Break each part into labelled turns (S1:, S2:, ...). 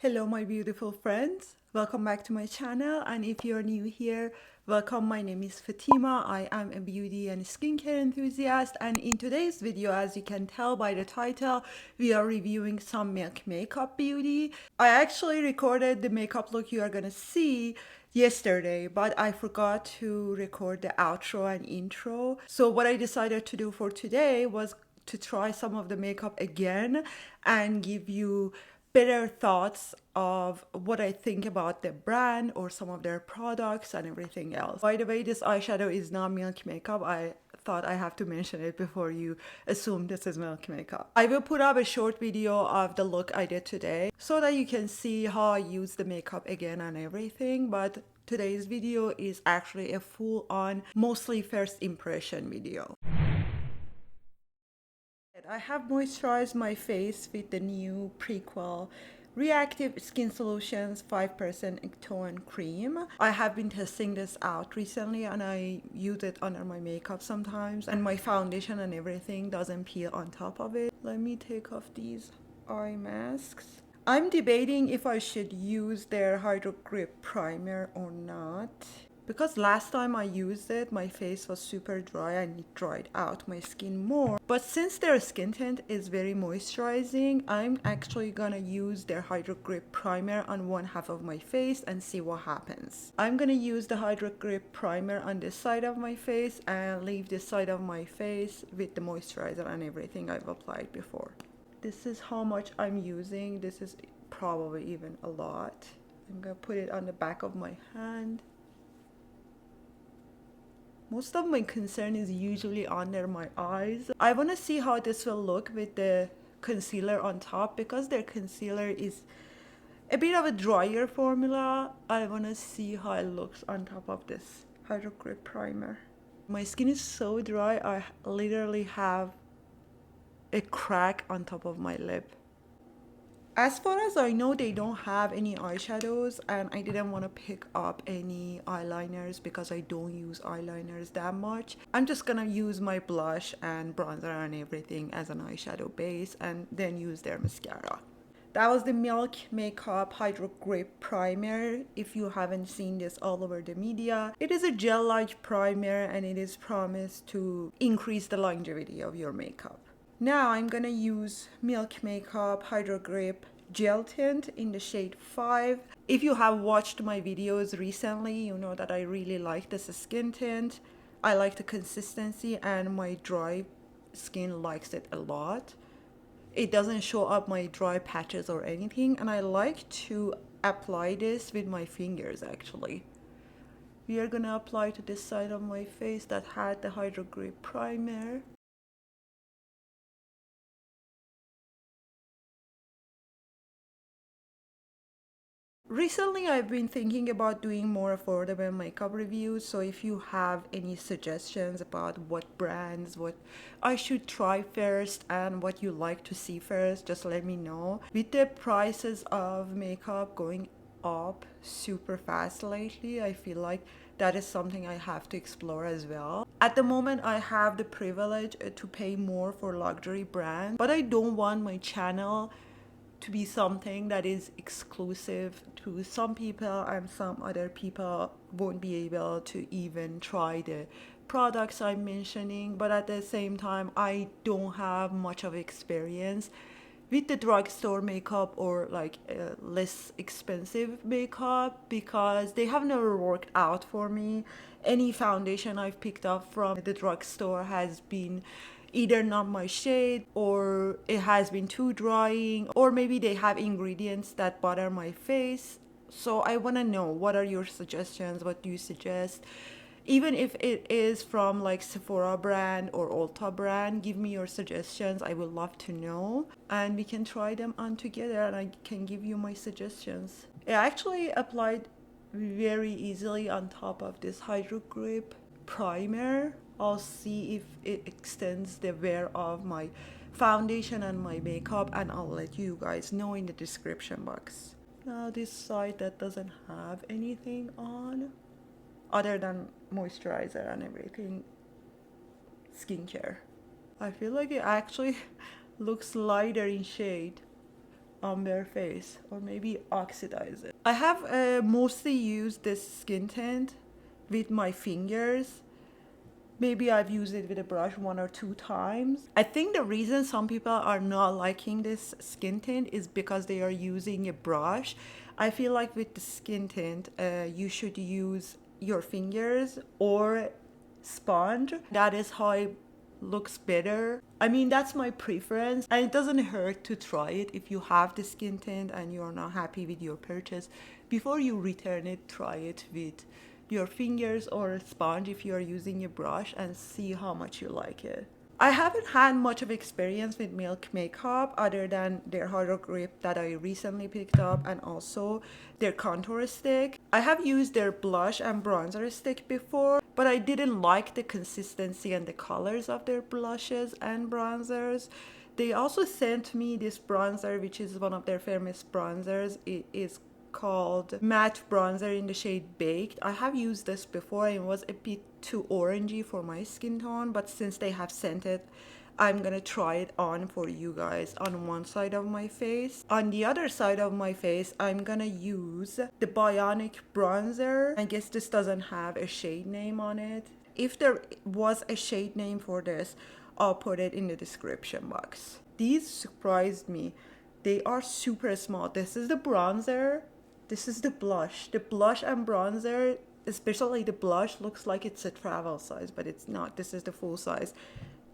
S1: Hello my beautiful friends, welcome back to my channel, and if you're new here, welcome. My name is Fatima. I am a beauty and skincare enthusiast, and in today's video, as you can tell by the title, we are reviewing some Milk Makeup beauty. I actually recorded the makeup look you are gonna see yesterday, but I forgot to record the outro and intro. So what I decided to do for today was to try some of the makeup again and give you better thoughts of what I think about the brand or some of their products and everything else. By the way, this eyeshadow is not Milk Makeup. I thought I have to mention it before you assume this is Milk Makeup. I will put up a short video of the look I did today so that you can see how I use the makeup again and everything, but today's video is actually a full-on, mostly first impression video. I have moisturized my face with the new Prequel Reactive Skin Solutions 5% Tone Cream. I have been testing this out recently and I use it under my makeup sometimes, and my foundation and everything doesn't peel on top of it. Let me take off these eye masks. I'm debating if I should use their Hydro Grip Primer or not, because last time I used it, my face was super dry and it dried out my skin more. But since their skin tint is very moisturizing, I'm actually gonna use their Hydro Grip Primer on one half of my face and see what happens. I'm gonna use the Hydro Grip Primer on this side of my face and leave this side of my face with the moisturizer and everything I've applied before. This is how much I'm using. This is probably even a lot. I'm gonna put it on the back of my hand. Most of my concern is usually under my eyes. I want to see how this will look with the concealer on top, because their concealer is a bit of a drier formula. I want to see how it looks on top of this Hydro Grip Primer. My skin is so dry, I literally have a crack on top of my lip. As far as I know, they don't have any eyeshadows, and I didn't want to pick up any eyeliners because I don't use eyeliners that much. I'm just gonna use my blush and bronzer and everything as an eyeshadow base and then use their mascara. That was the Milk Makeup Hydro Grip Primer. If you haven't seen this all over the media, it is a gel-like primer and it is promised to increase the longevity of your makeup. Now I'm gonna use Milk Makeup Hydro Grip Gel Tint in the shade 5. If you have watched my videos recently, you know that I really like this skin tint. I like the consistency and my dry skin likes it a lot. It doesn't show up my dry patches or anything, and I like to apply this with my fingers actually. We are gonna apply to this side of my face that had the Hydro Grip Primer. Recently, I've been thinking about doing more affordable makeup reviews, so if you have any suggestions about what brands, what I should try first and what you like to see first, just let me know. With the prices of makeup going up super fast lately, I feel like that is something I have to explore as well. At the moment, I have the privilege to pay more for luxury brands, but I don't want my channel to be something that is exclusive to some people, and some other people won't be able to even try the products I'm mentioning. But at the same time, I don't have much of experience with the drugstore makeup or like less expensive makeup, because they have never worked out for me. Any foundation I've picked up from the drugstore has been either not my shade, or it has been too drying, or maybe they have ingredients that bother my face. So I want to know, what are your suggestions? What do you suggest? Even if it is from like Sephora brand or Ulta brand, give me your suggestions. I would love to know, and we can try them on together and I can give you my suggestions. It actually applied very easily on top of this Hydro Grip Primer. I'll see if it extends the wear of my foundation and my makeup, and I'll let you guys know in the description box. Now this side that doesn't have anything on other than moisturizer and everything, skincare. I feel like it actually looks lighter in shade. on bare face, or maybe oxidize it. I have mostly used this skin tint with my fingers. Maybe I've used it with a brush 1 or 2 times. I think the reason some people are not liking this skin tint is because they are using a brush. I feel like with the skin tint, you should use your fingers or sponge. That is how it looks better. I mean, that's my preference, and it doesn't hurt to try it. If you have the skin tint and you're not happy with your purchase, before you return it, try it with your fingers or a sponge if you're using a brush, and see how much you like it. I haven't had much of experience with Milk Makeup other than their harder grip that I recently picked up, and also their contour stick. I have used their blush and bronzer stick before, but I didn't like the consistency and the colors of their blushes and bronzers. They also sent me this bronzer, which is one of their famous bronzers. It is called matte bronzer in the shade Baked. I have used this before and it was a bit too orangey for my skin tone, but since they have sent it, I'm gonna try it on for you guys on one side of my face. On the other side of my face, I'm gonna use the Bionic bronzer. I guess this doesn't have a shade name on it. If there was a shade name for this, I'll put it in the description box. These surprised me. They are super small. This is the bronzer. This is the blush. The blush and bronzer, especially the blush, looks like it's a travel size, but it's not. This is the full size.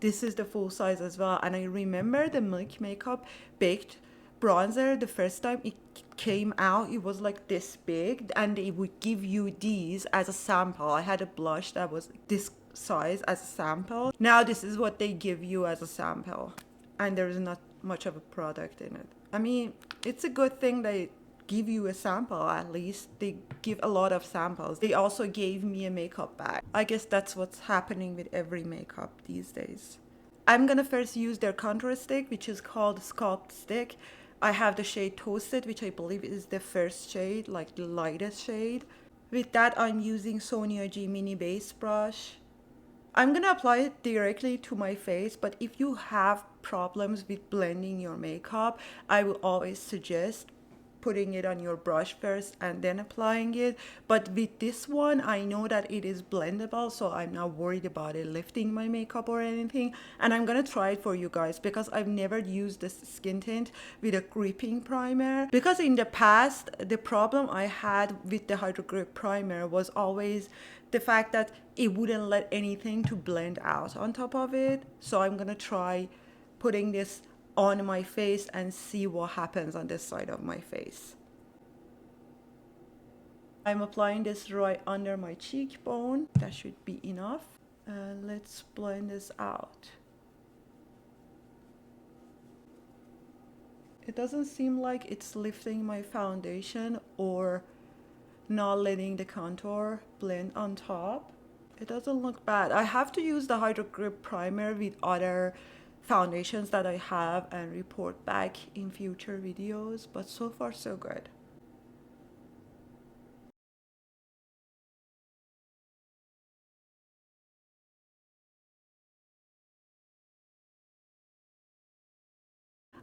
S1: This is the full size as well. And I remember the Milk Makeup Baked bronzer, the first time it came out, it was like this big, and they would give you these as a sample. I had a blush that was this size as a sample. Now this is what they give you as a sample, and there is not much of a product in it. I mean, it's a good thing they give you a sample. At least they give a lot of samples. They also gave me a makeup bag. I guess that's what's happening with every makeup these days. I'm gonna first use their contour stick, which is called Sculpt Stick. I have the shade Toasted, which I believe is the first shade, like the lightest shade. With that, I'm using Sonia G Mini Base Brush. I'm gonna apply it directly to my face, but if you have problems with blending your makeup, I will always suggest putting it on your brush first and then applying it. But with this one, I know that it is blendable, so I'm not worried about it lifting my makeup or anything. And I'm gonna try it for you guys because I've never used this skin tint with a gripping primer. Because in the past, the problem I had with the Hydro Grip primer was always the fact that it wouldn't let anything to blend out on top of it. So I'm gonna try putting this on my face and see what happens on this side of my face. I'm applying this right under my cheekbone. That should be enough. Let's blend this out. It doesn't seem like it's lifting my foundation or not letting the contour blend on top. It doesn't look bad. I have to use the Hydro Grip primer with other foundations that I have and report back in future videos, but so far so good.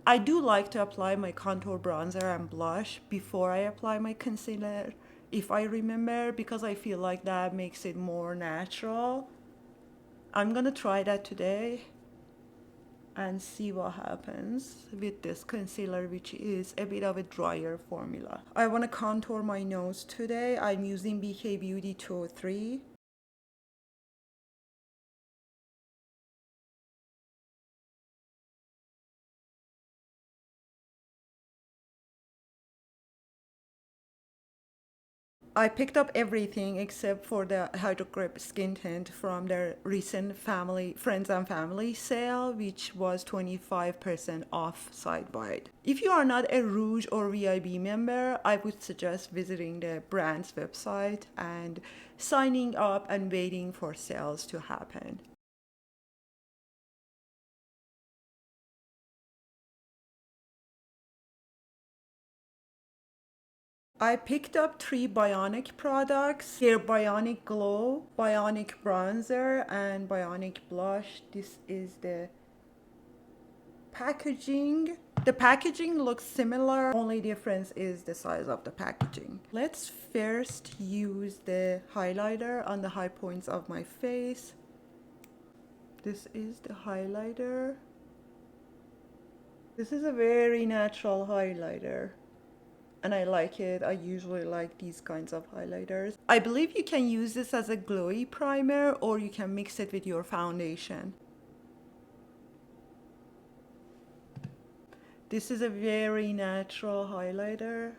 S1: I do like to apply my contour bronzer and blush before I apply my concealer, if I remember, because I feel like that makes it more natural. I'm gonna try that today and see what happens with this concealer, which is a bit of a drier formula. I want to contour my nose today. I'm using BK Beauty 203. I picked up everything except for the Hydro Grip skin tint from their recent friends and family sale, which was 25% off site-wide. If you are not a Rouge or VIB member, I would suggest visiting the brand's website and signing up and waiting for sales to happen. I picked up 3 Bionic products. Their Bionic Glow, Bionic Bronzer, and Bionic Blush. This is the packaging. The packaging looks similar, only difference is the size of the packaging. Let's first use the highlighter on the high points of my face. This is the highlighter. This is a very natural highlighter and I like it. I usually like these kinds of highlighters. I believe you can use this as a glowy primer or you can mix it with your foundation. This is a very natural highlighter.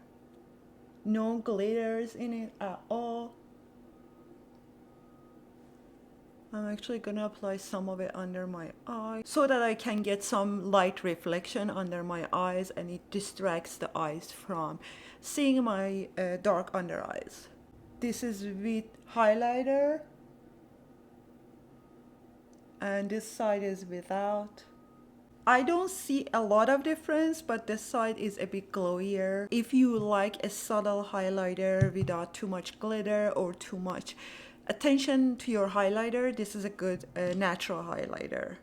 S1: No glitters in it at all. I'm actually gonna apply some of it under my eye so that I can get some light reflection under my eyes and it distracts the eyes from seeing my dark under eyes. This is with highlighter and this side is without. I don't see a lot of difference, but this side is a bit glowier. If you like a subtle highlighter without too much glitter or too much attention to your highlighter, this is a good natural highlighter.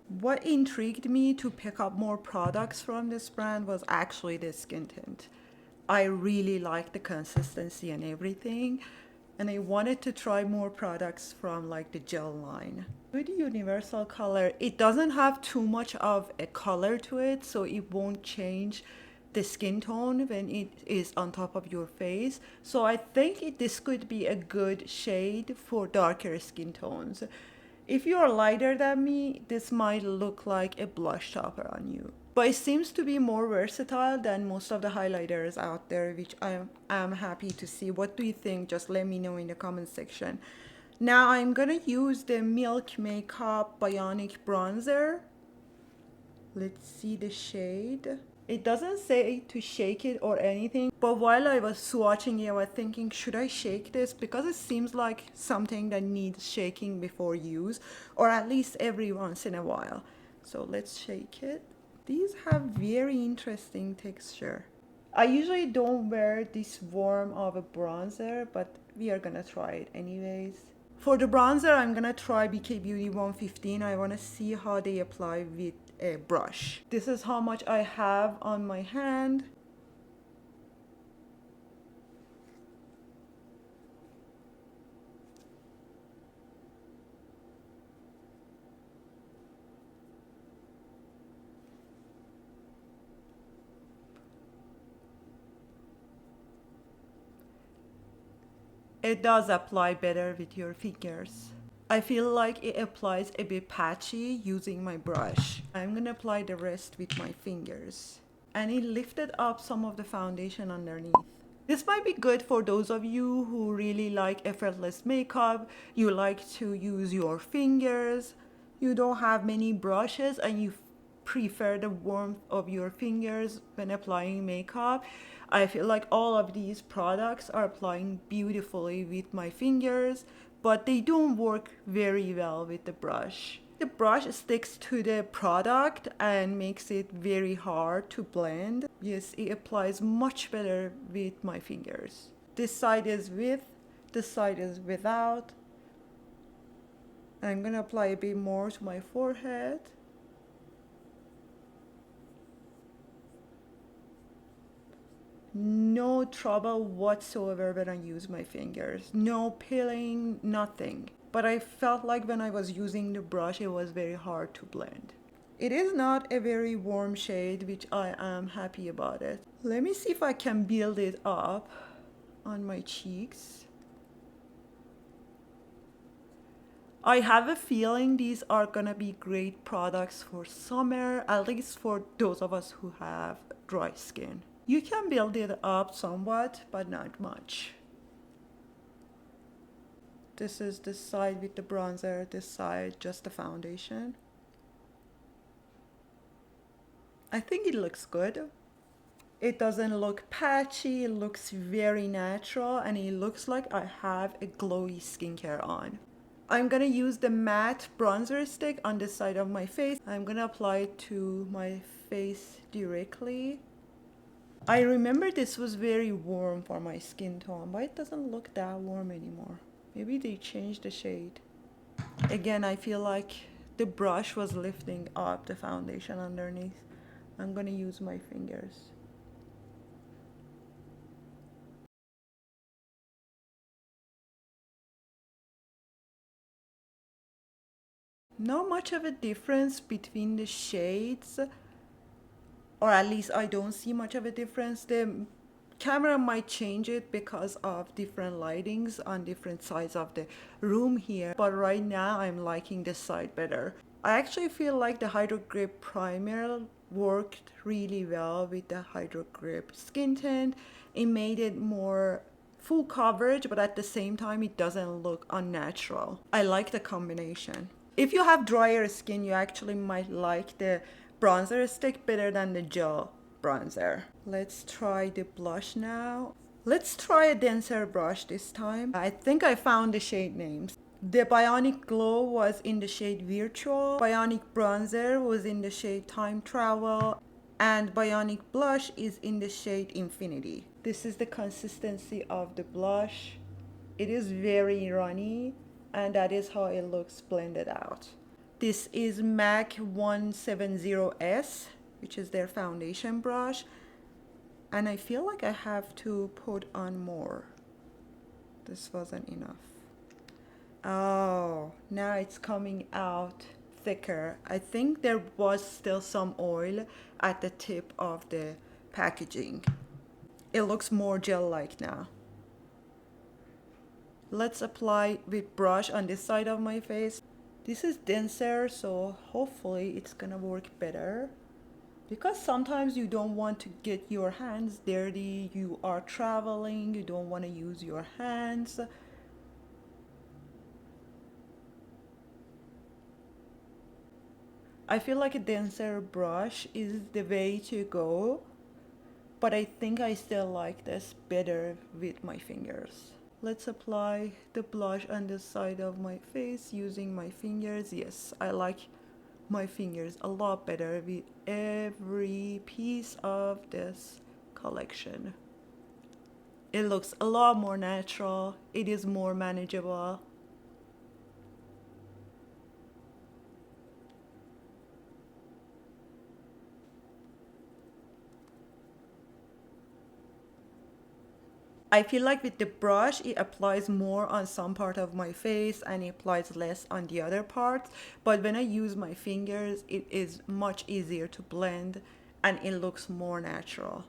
S1: What intrigued me to pick up more products from this brand was actually the skin tint. I really like the consistency and everything, and I wanted to try more products from like the gel line. Good universal color. It doesn't have too much of a color to it, so it won't change the skin tone when it is on top of your face. So I think this could be a good shade for darker skin tones. If you are lighter than me, this might look like a blush topper on you. But it seems to be more versatile than most of the highlighters out there, which I am happy to see. What do you think? Just let me know in the comment section. Now I'm gonna use the Milk Makeup Bionic Bronzer. Let's see the shade. It doesn't say to shake it or anything, but while I was swatching it, I was thinking, should I shake this? Because it seems like something that needs shaking before use, or at least every once in a while. So let's shake it. These have very interesting texture. I usually don't wear this warm of a bronzer, but we are gonna try it anyways. For the bronzer, I'm gonna try BK Beauty 115. I wanna see how they apply with a brush. This is how much I have on my hand. It does apply better with your fingers. I feel like it applies a bit patchy using my brush. I'm gonna apply the rest with my fingers. And it lifted up some of the foundation underneath. This might be good for those of you who really like effortless makeup. You like to use your fingers. You don't have many brushes and you prefer the warmth of your fingers when applying makeup. I feel like all of these products are applying beautifully with my fingers, but they don't work very well with the brush. The brush sticks to the product and makes it very hard to blend. Yes, it applies much better with my fingers. This side is with, this side is without. I'm gonna apply a bit more to my forehead. No trouble whatsoever when I use my fingers. No peeling, nothing. But I felt like when I was using the brush, it was very hard to blend. It is not a very warm shade, which I am happy about it. Let me see if I can build it up on my cheeks. I have a feeling these are gonna be great products for summer, at least for those of us who have dry skin. You can build it up somewhat, but not much. This is the side with the bronzer, this side just the foundation. I think it looks good. It doesn't look patchy, it looks very natural, and it looks like I have a glowy skincare on. I'm gonna use the matte bronzer stick on this side of my face. I'm gonna apply it to my face directly. I remember this was very warm for my skin tone, but it doesn't look that warm anymore. Maybe they changed the shade. Again, I feel like the brush was lifting up the foundation underneath. I'm gonna use my fingers. Not much of a difference between the shades, or at least I don't see much of a difference. The camera might change it because of different lightings on different sides of the room here, but right now I'm liking this side better. I actually feel like the Hydro Grip primer worked really well with the Hydro Grip skin tint. It made it more full coverage, but at the same time it doesn't look unnatural. I like the combination. If you have drier skin, you actually might like the bronzer stick better than the gel bronzer. Let's try the blush now. Let's try a denser brush this time. I think I found the shade names. The Bionic Glow was in the shade Virtual, Bionic Bronzer was in the shade Time Travel, and Bionic Blush is in the shade Infinity. This is the consistency of the blush. It is very runny, and that is how it looks blended out. This is MAC 170S, which is their foundation brush, and I feel like I have to put on more. This wasn't enough. Oh, now it's coming out thicker. I think there was still some oil at the tip of the packaging. It looks more gel-like now. Let's apply with brush on this side of my face. This is denser, so hopefully it's gonna work better. Because sometimes you don't want to get your hands dirty, you are traveling, you don't want to use your hands. I feel like a denser brush is the way to go, but I think I still like this better with my fingers. Let's apply the blush on the side of my face using my fingers. Yes, I like my fingers a lot better with every piece of this collection. It looks a lot more natural. It is more manageable. I feel like with the brush, it applies more on some part of my face and it applies less on the other parts. But when I use my fingers, it is much easier to blend and it looks more natural.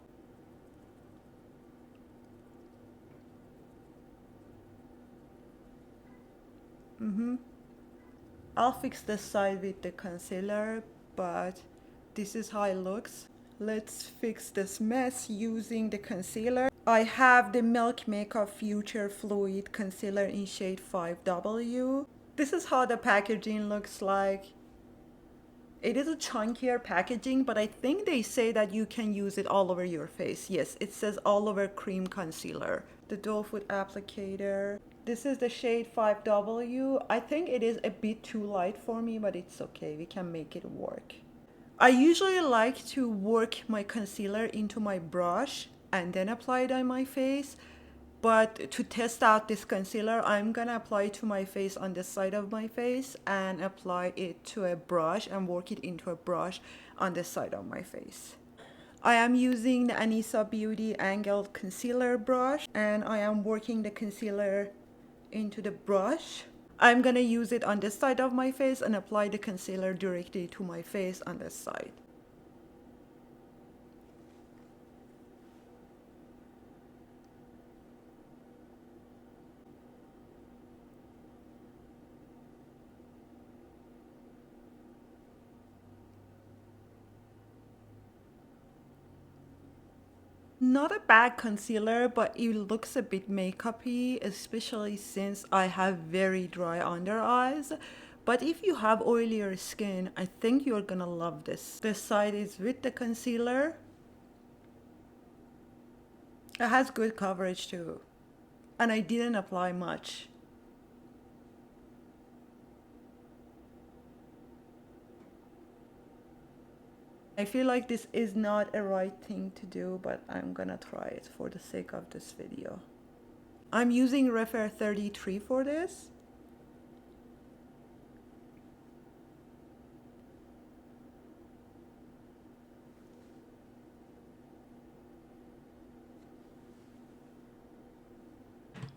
S1: I'll fix this side with the concealer, but this is how it looks. Let's fix this mess using the concealer. I have the Milk Makeup Future Fluid Concealer in shade 5W. This is how the packaging looks like. It is a chunkier packaging, but I think they say that you can use it all over your face. Yes, it says all over cream concealer. The doe foot applicator. This is the shade 5W. I think it is a bit too light for me, but it's okay. We can make it work. I usually like to work my concealer into my brush and then apply it on my face. But to test out this concealer, I'm gonna apply it to my face on the side of my face and apply it to a brush and work it into a brush on the side of my face. I am using the Anissa Beauty Angled Concealer brush and I am working the concealer into the brush. I'm gonna use it on this side of my face and apply the concealer directly to my face on this side. Not a bad concealer, but it looks a bit makeupy, especially since I have very dry under eyes. But if you have oilier skin, I think you're gonna love this. This side is with the concealer. It has good coverage too. And I didn't apply much. I feel like this is not a right thing to do, but I'm gonna try it for the sake of this video. I'm using Refer 33 for this.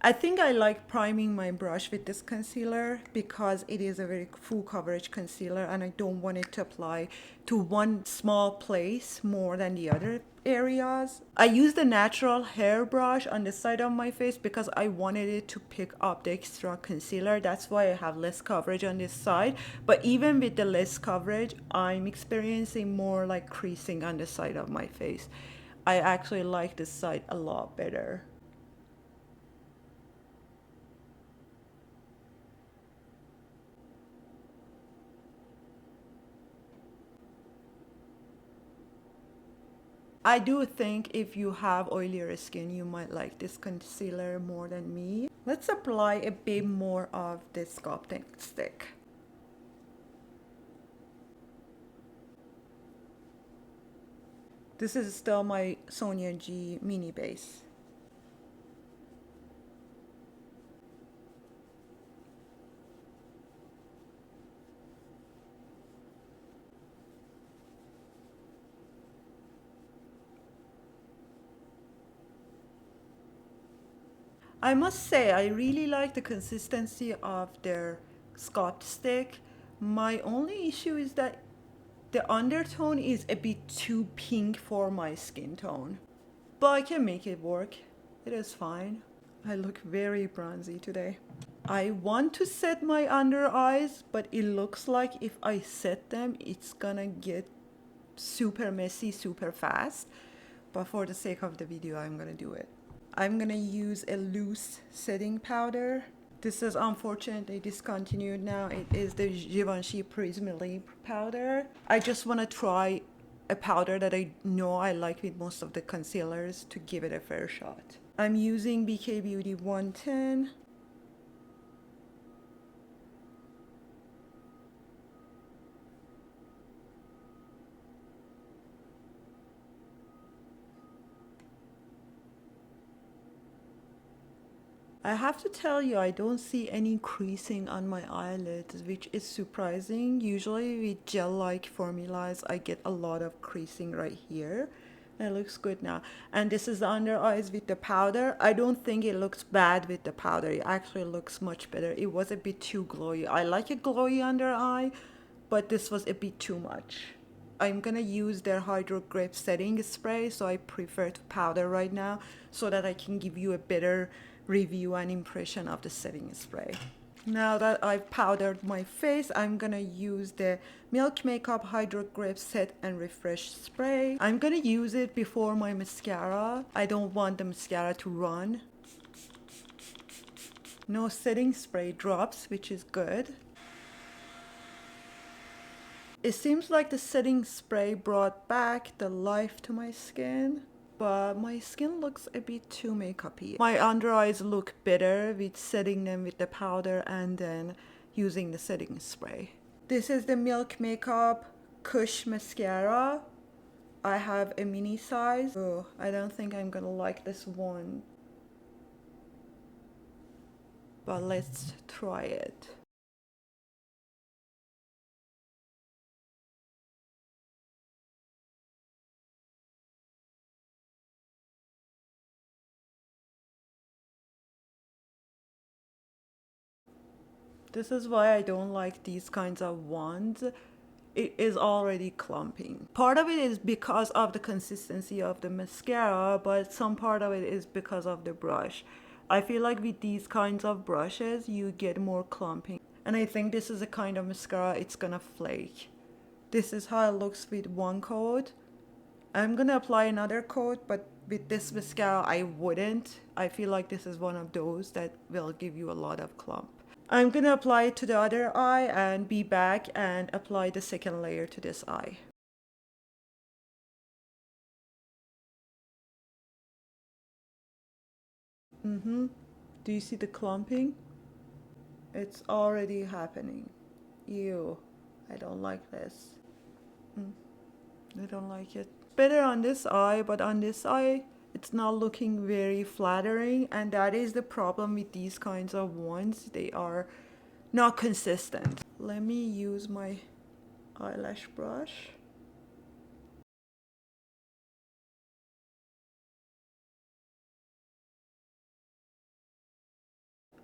S1: I think I like priming my brush with this concealer because it is a very full coverage concealer and I don't want it to apply to one small place more than the other areas. I use the natural hair brush on the side of my face because I wanted it to pick up the extra concealer. That's why I have less coverage on this side. But even with the less coverage, I'm experiencing more like creasing on the side of my face. I actually like this side a lot better. I do think if you have oilier skin, you might like this concealer more than me. Let's apply a bit more of this sculpting stick. This is still my Sonia G mini base. I must say, I really like the consistency of their sculpt stick. My only issue is that the undertone is a bit too pink for my skin tone. But I can make it work. It is fine. I look very bronzy today. I want to set my under eyes, but it looks like if I set them, it's gonna get super messy super fast. But for the sake of the video, I'm gonna do it. I'm gonna use a loose setting powder. This is unfortunately discontinued now. It is the Givenchy Prisme powder. I just wanna try a powder that I know I like with most of the concealers to give it a fair shot. I'm using BK Beauty 110. I have to tell you, I don't see any creasing on my eyelids, which is surprising. Usually with gel-like formulas, I get a lot of creasing right here. It looks good now. And this is the under eyes with the powder. I don't think it looks bad with the powder. It actually looks much better. It was a bit too glowy. I like a glowy under eye, but this was a bit too much. I'm gonna use their Hydro Grip setting spray, so I prefer to powder right now so that I can give you a better review and impression of the setting spray. Now that I've powdered my face, I'm gonna use the Milk Makeup Hydro Grip Set and Refresh Spray. I'm gonna use it before my mascara. I don't want the mascara to run. No setting spray drops, which is good. It seems like the setting spray brought back the life to my skin, but my skin looks a bit too makeupy. My under eyes look better with setting them with the powder and then using the setting spray. This is the Milk Makeup Kush Mascara. I have a mini size. Oh, I don't think I'm gonna like this one, but let's try it. This is why I don't like these kinds of wands. It is already clumping. Part of it is because of the consistency of the mascara, but some part of it is because of the brush. I feel like with these kinds of brushes, you get more clumping. And I think this is a kind of mascara, it's gonna flake. This is how it looks with one coat. I'm gonna apply another coat, but with this mascara, I wouldn't. I feel like this is one of those that will give you a lot of clump. I'm gonna apply it to the other eye and be back and apply the second layer to this eye. Do you see the clumping? It's already happening. Ew, I don't like this. I don't like it. Better on this eye, but on this eye, It's not looking very flattering, and that is the problem with these kinds of ones. They are not consistent. Let me use my eyelash brush.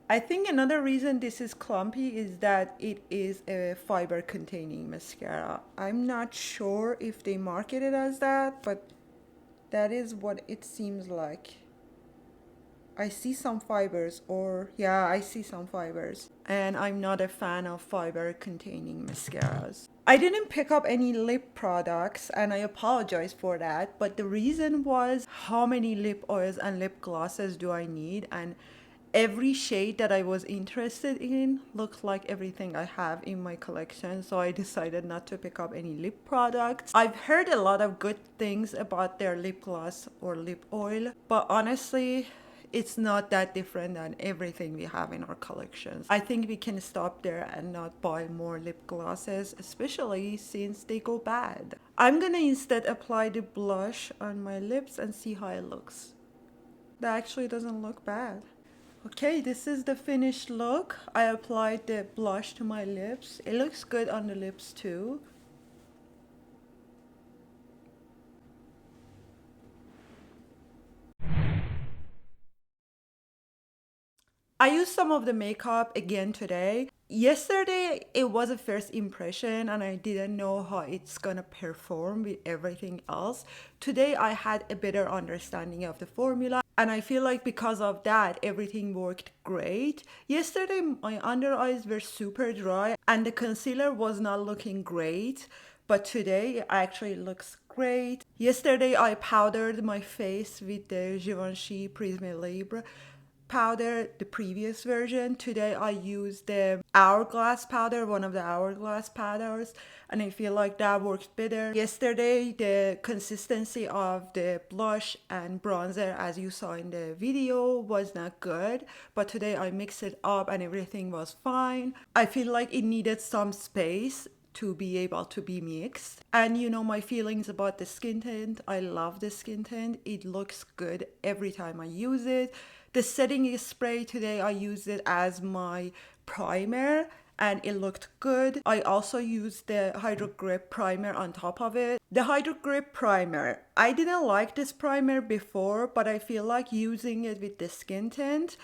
S1: I think another reason this is clumpy is that it is a fiber containing mascara. I'm not sure if they market it as that, but that is what it seems like. I see some fibers, or yeah, I see some fibers. And I'm not a fan of fiber containing mascaras. I didn't pick up any lip products, and I apologize for that, but the reason was how many lip oils and lip glosses do I need, and every shade that I was interested in looked like everything I have in my collection, so I decided not to pick up any lip products. I've heard a lot of good things about their lip gloss or lip oil, but honestly, it's not that different than everything we have in our collections. I think we can stop there and not buy more lip glosses, especially since they go bad. I'm gonna instead apply the blush on my lips and see how it looks. That actually doesn't look bad. Okay, this is the finished look. I applied the blush to my lips. It looks good on the lips too. I used some of the makeup again today. Yesterday, it was a first impression and I didn't know how it's gonna perform with everything else. Today, I had a better understanding of the formula, and I feel like because of that, everything worked great. Yesterday, my under eyes were super dry and the concealer was not looking great, but today it actually looks great. Yesterday, I powdered my face with the Givenchy Prisme Libre powder, the previous version. Today I used the hourglass powder, one of the hourglass powders, and I feel like that worked better. Yesterday the consistency of the blush and bronzer, as you saw in the video, was not good, but today I mixed it up and everything was fine. I feel like it needed some space to be able to be mixed. And you know my feelings about the skin tint. I love the skin tint. It looks good every time I use it. The setting spray today, I used it as my primer and it looked good. I also used the Hydro Grip primer on top of it. The Hydro Grip primer, I didn't like this primer before, but I feel like using it with the skin tint,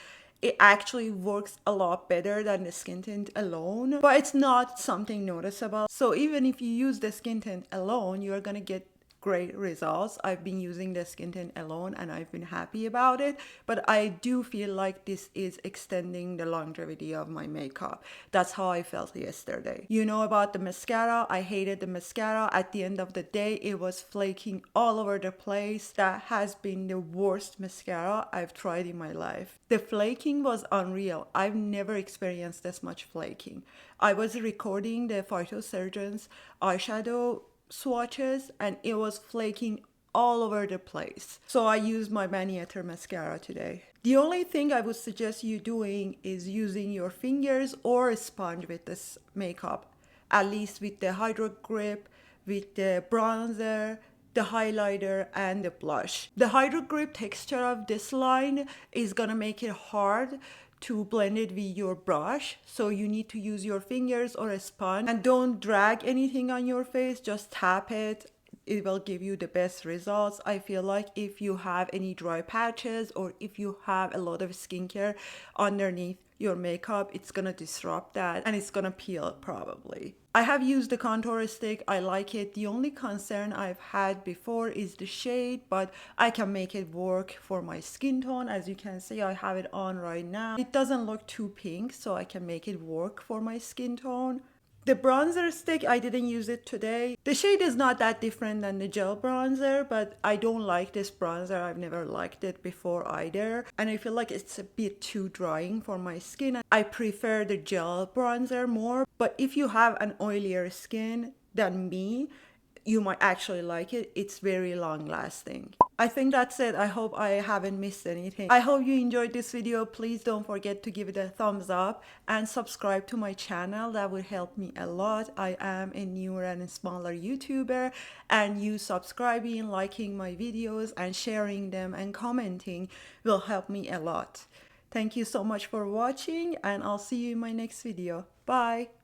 S1: it actually works a lot better than the skin tint alone, but it's not something noticeable. So even if you use the skin tint alone, you're gonna get great results. I've been using the skin tint alone and I've been happy about it, but I do feel like this is extending the longevity of my makeup. That's how I felt yesterday. You know about the mascara, I hated the mascara. At the end of the day, it was flaking all over the place. That has been the worst mascara I've tried in my life. The flaking was unreal. I've never experienced this much flaking. I was recording the Phytosurgeon's eyeshadow swatches and it was flaking all over the place. So I used my miniature mascara today. The only thing I would suggest you doing is using your fingers or a sponge with this makeup, at least with the Hydro Grip, with the bronzer, the highlighter, and the blush. The Hydro Grip texture of this line is gonna make it hard to blend it with your brush, so you need to use your fingers or a sponge, and don't drag anything on your face, just tap it. It will give you the best results. I feel like if you have any dry patches or if you have a lot of skincare underneath your makeup, it's gonna disrupt that and it's gonna peel probably. I have used the contour stick. I like it. The only concern I've had before is the shade, but I can make it work for my skin tone. As you can see, I have it on right now. It doesn't look too pink, so I can make it work for my skin tone. The bronzer stick, I didn't use it today. The shade is not that different than the gel bronzer, but I don't like this bronzer. I've never liked it before either. And I feel like it's a bit too drying for my skin. I prefer the gel bronzer more, but if you have an oilier skin than me, you might actually like it. It's very long lasting. I think that's it. I hope I haven't missed anything. I hope you enjoyed this video. Please don't forget to give it a thumbs up and subscribe to my channel. That would help me a lot. I am a newer and smaller YouTuber, and you subscribing, liking my videos and sharing them and commenting will help me a lot. Thank you so much for watching, and I'll see you in my next video. Bye.